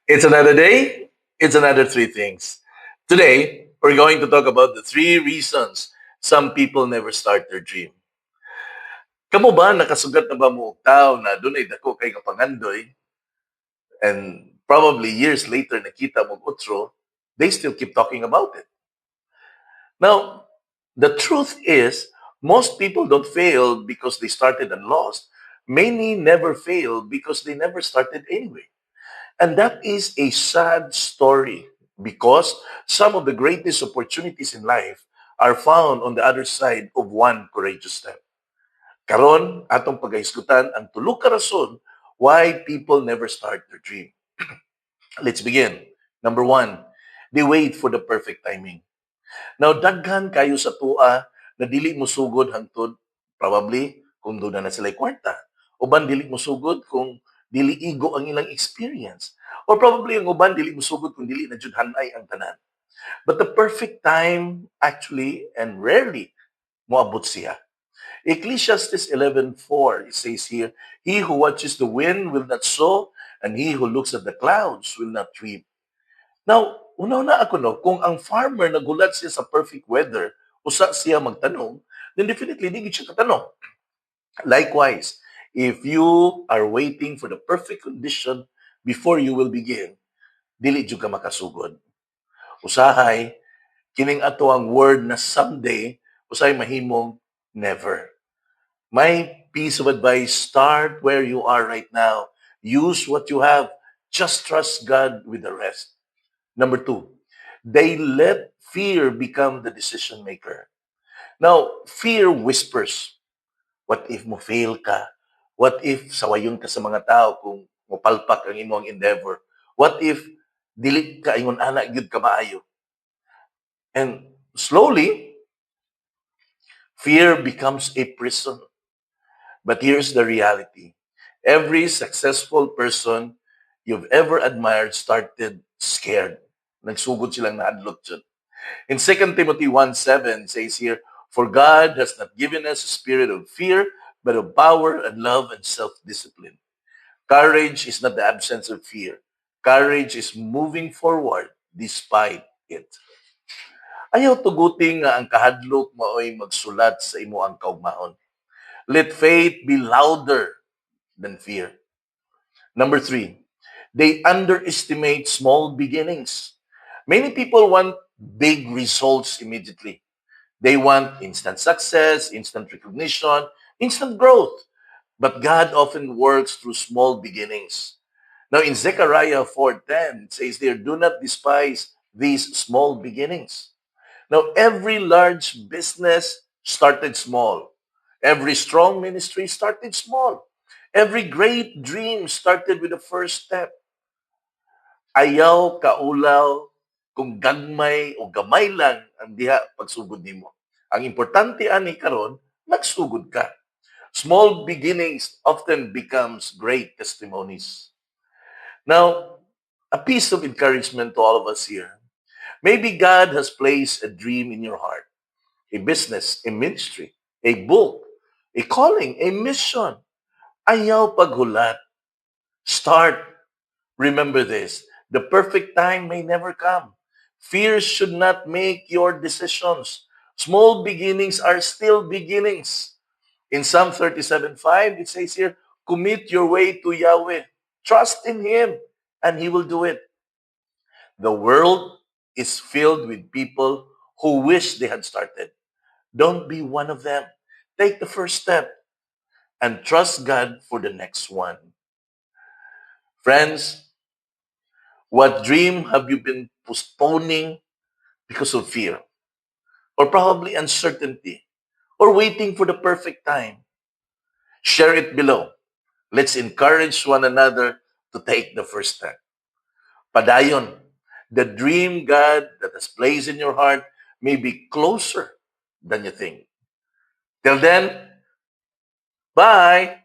It's another day. It's another three things. Today, we're going to talk about the three reasons some people never start their dream. Kamo ba nakasugat na ba mo og tao na dunay dako kay kapangandoy and probably years later nakita mo og utro, they still keep talking about it. Now, the truth is most people don't fail because they started and lost. Many never fail because they never started anyway. And that is a sad story because some of the greatest opportunities in life are found on the other side of one courageous step. Karon, atong pagahisgutan ang tulo ka rason why people never start their dream. Let's begin. Number one, they wait for the perfect timing. Now, daghan kayo sa tua na dili mo sugod hangtod, probably, kung doon na sila kwarta. Uban, dili mo sugod kung dili igo ang ilang experience. Or probably, ang uban, dili mo sugod kung dili na jud hanay ang tanan. But the perfect time, actually, and rarely, moabot siya. Ecclesiastes 11:4, it says here, He who watches the wind will not sow, and he who looks at the clouds will not reap. Now, una-una ako no, kung ang farmer nagulat siya sa perfect weather, usa siya magtanong, then definitely di gid siya katanong. Likewise, if you are waiting for the perfect condition before you will begin, dili jud ka makasugod. Usahay, kining ato ang word na someday, usahay mahimong never. My piece of advice, start where you are right now. Use what you have. Just trust God with the rest. Number two, they let fear become the decision maker. Now, fear whispers, what if mo fail ka? What if sawayon ka sa mga tao kung mopalpak ang imong endeavor? What if dili ka ingon ana gyud ka maayo? And slowly, fear becomes a prison. But here's the reality. Every successful person you've ever admired started scared. Nagsugod silang naadlot dyan. In 2 Timothy 1:7 says here, For God has not given us a spirit of fear, but of power and love and self-discipline. Courage is not the absence of fear. Courage is moving forward despite it. Ayaw tuguting nga ang kahadlok mao'y magsulat sa imo ang kaugmaon. Let faith be louder than fear. Number three, they underestimate small beginnings. Many people want big results immediately. They want instant success, instant recognition, instant growth. But God often works through small beginnings. Now in Zechariah 4:10, it says there, do not despise these small beginnings. Now every large business started small. Every strong ministry started small. Every great dream started with the first step. Ayaw kaulaw kung gagmay o gamay lang ang diha pagsugod nimo. Ang importante ani karon, nagsugod ka. Small beginnings often becomes great testimonies. Now, a piece of encouragement to all of us here. Maybe God has placed a dream in your heart, a business, a ministry, a book, a calling, a mission. Ayaw paghulat. Start. Remember this. The perfect time may never come. Fear should not make your decisions. Small beginnings are still beginnings. In Psalm 37:5, it says here, commit your way to Yahweh. Trust in Him, and He will do it. The world is filled with people who wish they had started. Don't be one of them. Take the first step and trust God for the next one. Friends, what dream have you been postponing because of fear? Or probably uncertainty? Or waiting for the perfect time? Share it below. Let's encourage one another to take the first step. Padayon, the dream God that has placed in your heart may be closer than you think. Till then, bye!